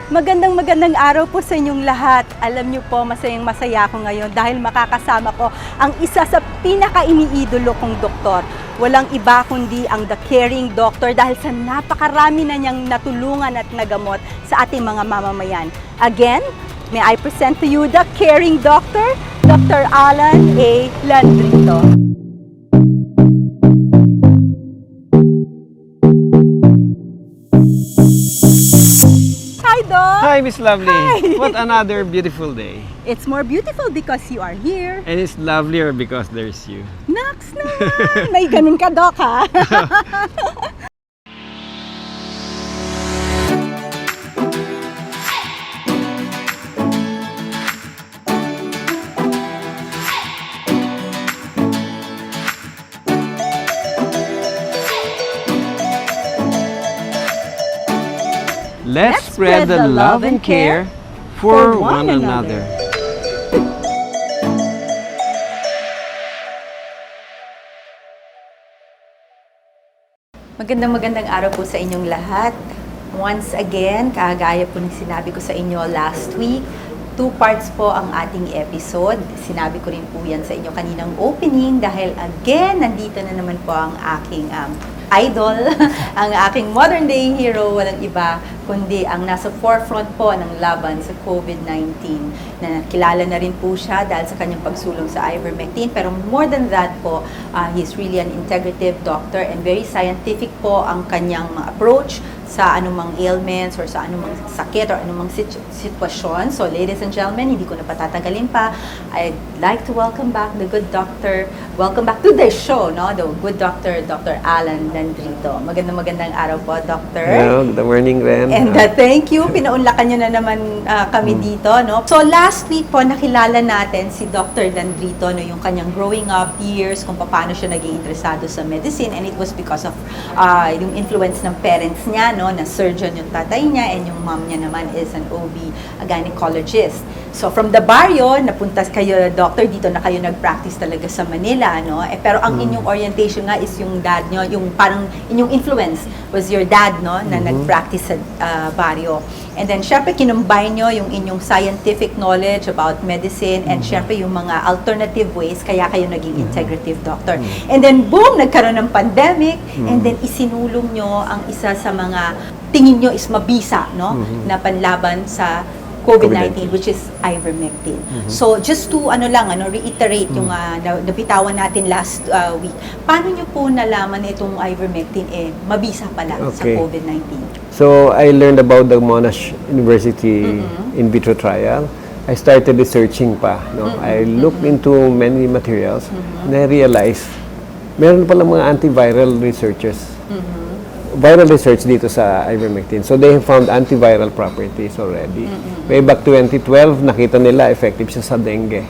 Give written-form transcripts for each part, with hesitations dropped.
Magandang araw po sa inyong lahat. Alam niyo po, masaya ako ngayon dahil makakasama ko ang isa sa pinaka-iniidolo kong doktor. Walang iba kundi ang The Caring Doctor dahil sa napakarami na niyang natulungan at nagamot sa ating mga mamamayan. Again, may I present to you The Caring Doctor, Dr. Allan A. Landrito. Hi, Miss Lovely. Hi. What another beautiful day. It's more beautiful because you are here. And it's lovelier because there's you. Naks naman! May ganun ka, Doc, ha? Let's spread the love and care for one another. Magandang araw po sa inyong lahat. Once again, kagaya po ng sinabi ko sa inyo last week, 2 parts po ang ating episode. Sinabi ko rin po yan sa inyo kaninang opening dahil again, nandito na naman po ang aking idol, ang aking modern day hero, walang iba kundi ang nasa forefront po ng laban sa COVID-19 na kilala na rin po siya dahil sa kanyang pagsulong sa ivermectin. Pero more than that po, he's really an integrative doctor and very scientific po ang kanyang approach sa anumang ailments or sa anumang sakit or anumang sitwasyon. So ladies and gentlemen, hindi ko na patatagalin pa. I'd like to welcome back the good doctor. Welcome back to the show, no? The good doctor, Dr. Allan Landrito. Magandang araw po, Doctor. Hello, good morning, Ren. And thank you. Pinaunlakan niyo na naman kami dito, no? So last week po, nakilala natin si Dr. Landrito, no? Yung kanyang growing up years, kung paano siya naging interesado sa medicine. And it was because of yung influence ng parents niya, no? Na surgeon yung tatay niya and yung mom niya naman is an OB, a gynecologist. So from the barrio, napunta kayo, doctor, dito na kayo nag-practice talaga sa Manila, no? Pero ang inyong orientation nga is yung dad nyo, yung parang inyong influence was your dad, no? Na nag-practice sa barrio. And then, syempre, kinumbine nyo yung inyong scientific knowledge about medicine and syempre yung mga alternative ways, kaya kayo naging integrative doctor. And then, boom, nagkaroon ng pandemic and then isinulong nyo ang isa sa mga tingin nyo is mabisa, no? Na panlaban sa COVID-19, which is ivermectin. So, just to reiterate yung napitawan natin last week, paano nyo po nalaman itong ivermectin mabisa pala sa COVID-19? So, I learned about the Monash University in vitro trial. I started researching pa. No? I looked into many materials and I realized meron pala mga antiviral researchers. Viral research dito sa ivermectin. So they have found antiviral properties already. Way back 2012, nakita nila effective siya sa dengue.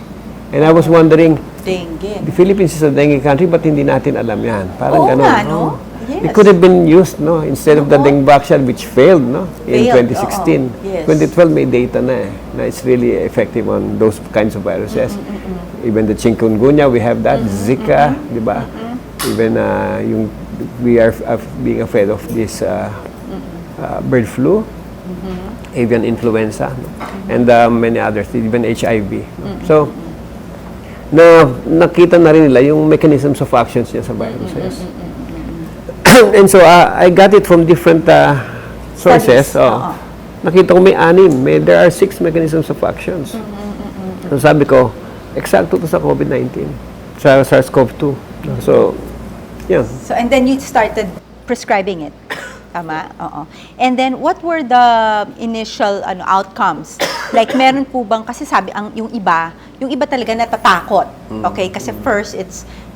And I was wondering, dengue. The Philippines is a dengue country, but hindi natin alam yan. Parang Oo ganun. nga, no? Yes. It could have been used, no? Instead of the dengue vaccine, which failed, no? In 2016. Yes. 2012, may data na na it's really effective on those kinds of viruses. Even the chikungunya, we have that. Zika, di ba? Even we are being afraid of this bird flu, avian influenza, and many others, even HIV. So, nakita na rin nila yung mechanisms of actions niya sa viruses. And so, I got it from different sources. Nakita ko there are 6 mechanisms of actions. So, sabi ko, eksakto to sa COVID-19, sa SARS-CoV-2. So, yeah. So, and then you started prescribing it. Tama? Oo. And then, what were the initial outcomes? Like, meron po bang, kasi sabi, yung iba talaga natatakot. Okay? Kasi first,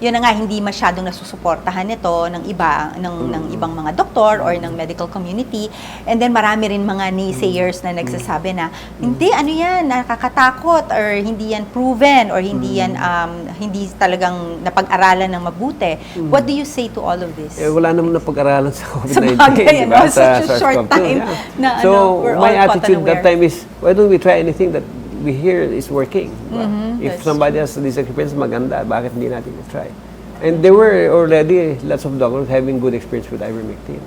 yun na nga, hindi masyadong nasusuportahan nito ng ibang mga doktor or ng medical community. And then, marami rin mga naysayers na nagsasabi na, hindi, yan, nakakatakot, or hindi yan proven, or hindi yan, hindi talagang napag-aralan ng mabuti. What do you say to all of this? Wala naman napag-aralan sa COVID-19. Sa bagay, such a short time na we're all my attitude aware. that time is, why don't we try anything that we hear is working? If somebody has this experience, maganda, bakit hindi natin try? And there were already lots of doctors having good experience with ivermectin.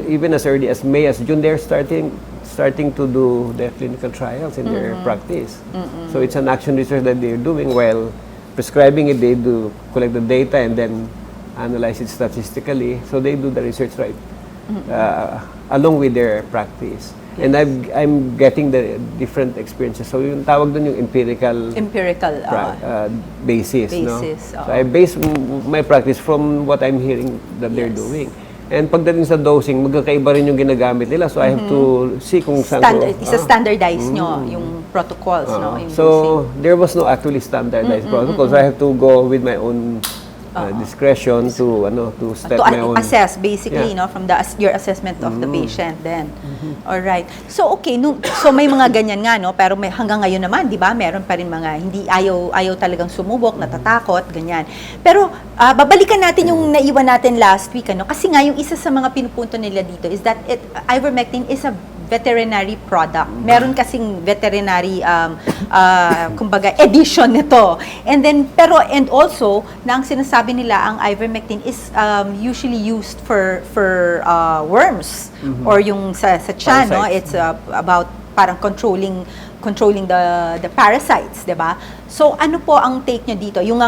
Even as early as May, as June, they're starting starting to do their clinical trials in their practice. So it's an action research that they're doing while prescribing it. They do collect the data and then analyze it statistically. So they do the research along with their practice. And I'm getting the different experiences. So yung tawag dun yung empirical basis. No? So I base my practice from what I'm hearing that they're doing. And pagdating sa dosing, magkakaiba rin yung ginagamit nila. So I have to see kung saan standardize nyo yung protocols. No? Yung so dosing. there was no actually standardized protocols. So I have to go with my own discretion to set my own assess basically from your assessment of the patient then. All right. So okay, so may mga ganyan nga pero hanggang ngayon naman, 'di ba? Meron pa rin mga hindi ayaw talagang sumubok, natatakot, ganyan. Pero babalikan natin yung naiwan natin last week kasi nga yung isa sa mga pinupunto nila dito is that ivermectin is a veterinary product. Meron kasing veterinary kumbaga edition nito. And also na ang sinasabi nila ang ivermectin is usually used for worms or yung sa tiyan, no? It's about parang controlling the parasites, 'di ba? So ano po ang take nyo dito? Yung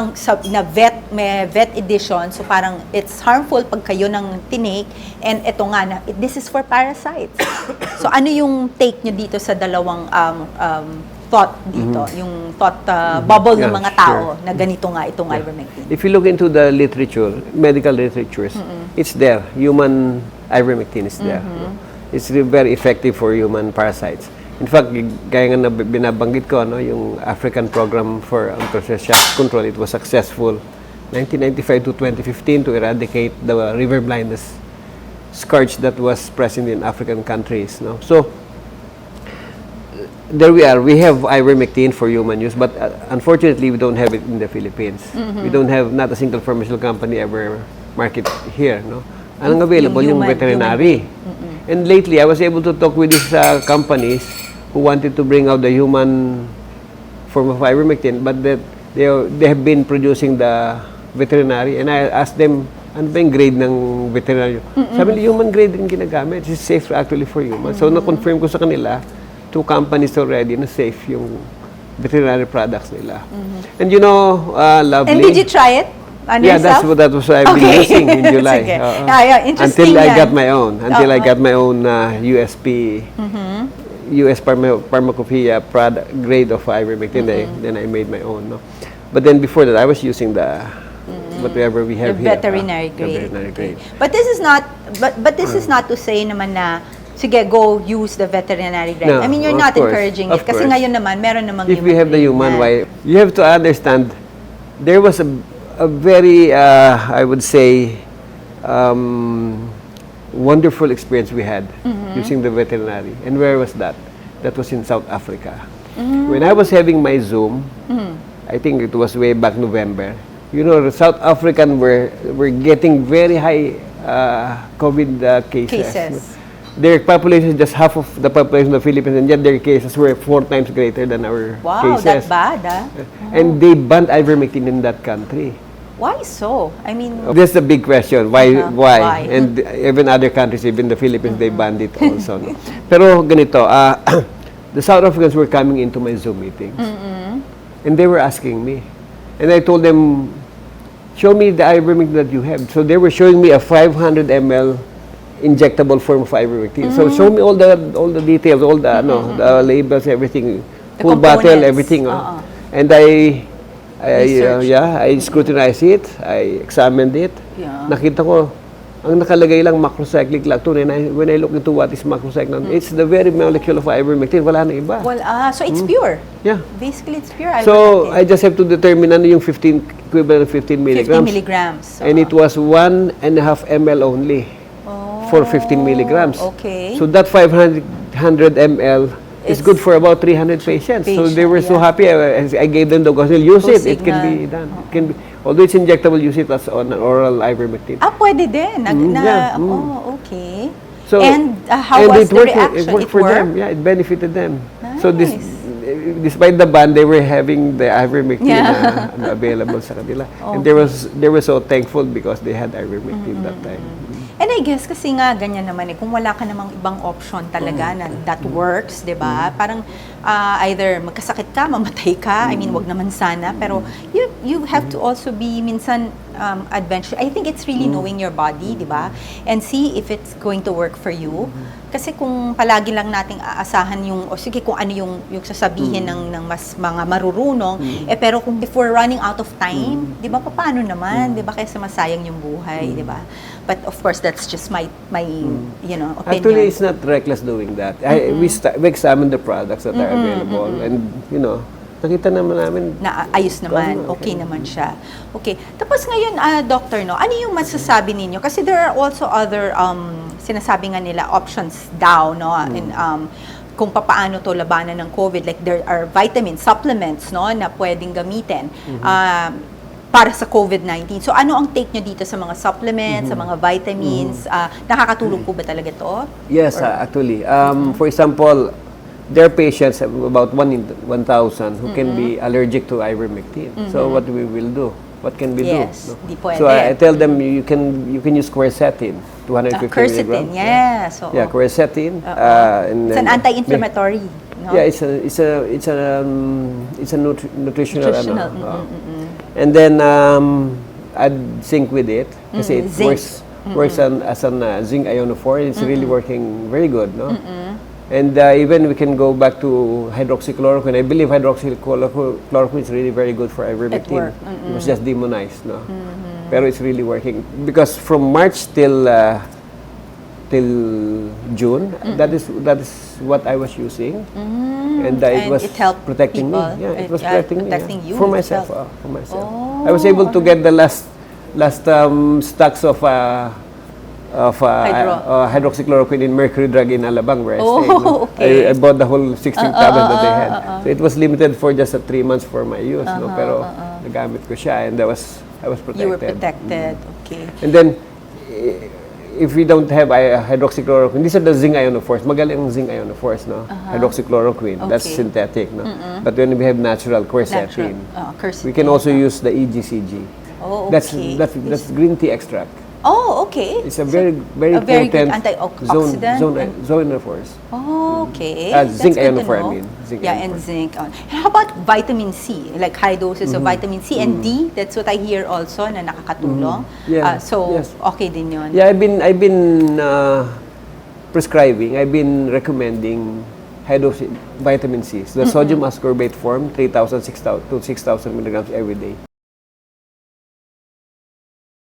may vet edition, so parang it's harmful pag kayo ng tinake, and ito nga this is for parasites. So ano yung take nyo dito sa dalawang thought dito, yung thought bubble ng mga tao na ganito nga itong ivermectin? If you look into the literature, medical literatures, it's there. Human ivermectin is there. It's very effective for human parasites. In fact, gaya nga na binabanggit ko, yung African program for unconscious shock control, it was successful 1995 to 2015 to eradicate the river blindness scourge that was present in African countries. No? So, there we are. We have ivermectin for human use, but unfortunately, we don't have it in the Philippines. We don't have, not a single pharmaceutical company ever market here. No? Ang available yung veterinary. And lately, I was able to talk with these companies who wanted to bring out the human form of ivermectin, but that they have been producing the veterinary. And I asked them, ano ba yung grade ng veterinary? Sabi nila, human grade din ginagamit. It's safe actually for humans. So, na-confirm ko sa kanila, 2 companies already na safe yung veterinary products nila. And lovely. And did you try it? That was what I've been using in July. Interesting until I got my own. Until I got my own USP, US Pharmacopoeia product grade of ivermectin. Then I made my own. No? But then before that, I was using the whatever we have here. Veterinary grade. Veterinary grade. But this is not. But this is not to say naman na sige, go use the veterinary grade. No, I mean, you're not encouraging it. Kasi ngayon naman, meron namang if we have the human, why? You have to understand, there was a very, I would say, wonderful experience we had using the veterinary. And where was that? That was in South Africa. When I was having my Zoom, I think it was way back November, the South African were getting very high COVID cases. Their population is just half of the population of the Philippines, and yet their cases were 4 times greater than our cases. Wow, that bad, And they banned ivermectin in that country. Why so? I mean, that's the big question. Why? And even other countries, even the Philippines, they banned it also. No? Pero ganito, the South Africans were coming into my Zoom meetings, and they were asking me, and I told them, show me the ivermectin that you have. So they were showing me a 500 ml injectable form of ivermectin. So show me all the details, all the the labels, everything, full bottle, everything. And I scrutinized it, I examined it. Nakita ko, ang nakalagay lang macrocyclic lactone. And when I look into what is macrocyclic, it's the very molecule of ivermectin. Wala na iba. So it's pure. Yeah. Basically, it's pure ivermectin. So I just have to determine ano yung equivalent of 15 milligrams. 15 milligrams. And it was 1.5 ml only for 15 milligrams. Okay. So that 500 ml is good for about 300 patients. So they were so happy. I gave them the gospel. Use it. It can be done. It can be, although it's injectable, use it as on an oral ivermectin. Pwede din. Okay. So, and how was the reaction? It worked for them. Yeah, it benefited them. Nice. So despite the ban, they were having the ivermectin available sa kanila. And they were so thankful because they had ivermectin that time. And I guess kasi nga ganyan naman kung wala ka namang ibang option talaga na that works, 'di ba? Parang either magkasakit ka, mamatay ka. I mean, wag naman sana, pero you have to also be minsan adventure. I think it's really knowing your body, 'di ba? And see if it's going to work for you. Kasi kung palagi lang nating aasahan yung sige kung ano yung sasabihin ng mas mga marurunong, pero kung before running out of time, 'di ba paano naman, 'di ba? Kaysa masayang yung buhay, 'di ba? But of course that's just my opinion. Actually, it's not reckless doing that. We examine the products that are available and nakita naman namin na ayos naman, okay naman siya. Okay. Tapos ngayon, doctor, ano yung masasabi ninyo? Kasi there are also other, sinasabi nga nila, options daw, in, kung paano to labanan ng COVID. Like there are vitamin supplements, na pwedeng gamitin para sa COVID-19. So ano ang take nyo dito sa mga supplements, sa mga vitamins? Nakakatulong po ba talaga to? Yes, actually. For example, there are patients, about 1 in 1,000, who can be allergic to ivermectin. So what we will do? What can we do? Di pwede. So I tell them you can use quercetin, 250 quercetin, milligrams. yes. Yeah, quercetin. It's an anti-inflammatory. No? Yeah, it's a nutritional. And then add zinc with it kasi it works as an zinc ionophore. It's really working very good, no? And even we can go back to hydroxychloroquine. I believe hydroxychloroquine is really very good for ivermectin. It was just demonized, no? Pero it's really working because from March till June, that is what I was using, and it was protecting me. Yeah, it was protecting me. For myself. Oh, I was able to get the last stocks of hydroxychloroquine in Mercury Drug in Alabang where I stayed. Okay. I bought the whole 16 tablets that they had. So it was limited for just 3 months for my use, pero nagamit ko siya and I was protected. You were protected, okay. And then if we don't have hydroxychloroquine, these are the zinc ionophores. Magaling ang zinc ionophores, no? Hydroxychloroquine, that's synthetic, no? But when we have natural quercetin, we can also use the EGCG. Oh, okay. That's green tea extract. Oh, okay. It's a very good potent antioxidant. Zoonophores. Oh, okay. Zinc That's good to ionophore, know. I mean. And zinc. And how about vitamin C? Like high doses of vitamin C and D? That's what I hear also na nakakatulong. Yeah. So, okay din yun. Yeah, I've been prescribing. I've been recommending high dose vitamin C. The sodium ascorbate form, 3,000 to 6,000 milligrams every day.